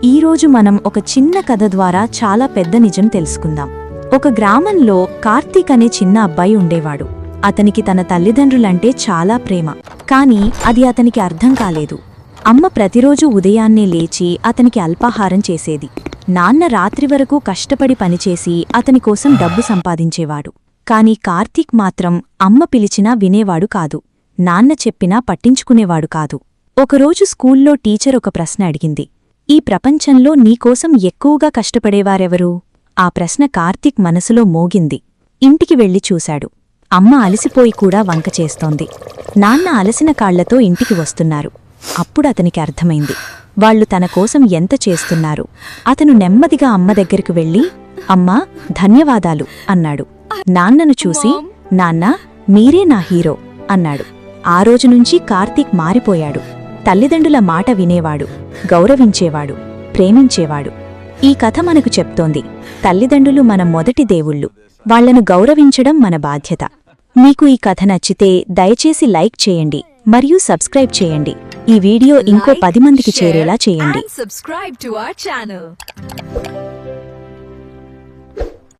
ఈరోజు మనం ఒక చిన్న కథ ద్వారా చాలా పెద్ద నిజం తెలుసుకుందాం. ఒక గ్రామంలో కార్తీక్ అనే చిన్న అబ్బాయి ఉండేవాడు. అతనికి తన తల్లిదండ్రులంటే చాలా ప్రేమ. కాని అది అతనికి అర్థం కాలేదు. అమ్మ ప్రతిరోజూ ఉదయాన్నే లేచి అతనికి అల్పాహారం చేసేది. నాన్న రాత్రి వరకు కష్టపడి పనిచేసి అతని కోసం డబ్బు సంపాదించేవాడు. కాని కార్తీక్ మాత్రం అమ్మ పిలిచినా వినేవాడు కాదు. నాన్న చెప్పినా పట్టించుకునేవాడు కాదు. ఒకరోజు స్కూల్లో టీచర్ ఒక ప్రశ్న అడిగింది. ఈ ప్రపంచంలో నీకోసం ఎక్కువగా కష్టపడేవారెవరు? ఆ ప్రశ్న కార్తీక్ మనసులో మోగింది. ఇంటికి వెళ్లి చూశాడు. అమ్మ అలసిపోయి కూడా వంక చేస్తోంది. నాన్న అలసిన కాళ్లతో ఇంటికి వస్తున్నారు. అప్పుడు అతనికి అర్థమైంది, వాళ్లు తన కోసం ఎంత చేస్తున్నారు. అతను నెమ్మదిగా అమ్మ దగ్గరికి వెళ్లి, అమ్మా, ధన్యవాదాలు అన్నాడు. నాన్నను చూసి, నాన్నా, మీరే నా హీరో అన్నాడు. ఆ రోజునుంచి కార్తీక్ మారిపోయాడు. తల్లిదండ్రుల మాట వినేవాడు, గౌరవించేవాడు, ప్రేమించేవాడు. ఈ కథ మనకు చెప్తోంది, తల్లిదండ్రులు మన మొదటి దేవుళ్ళు. వాళ్లను గౌరవించడం మన బాధ్యత. మీకు ఈ కథ నచ్చితే దయచేసి లైక్ చేయండి మరియు సబ్స్క్రైబ్ చేయండి. ఈ వీడియో ఇంకో 10 మందికి చేరేలా చేయండి. Subscribe to our channel.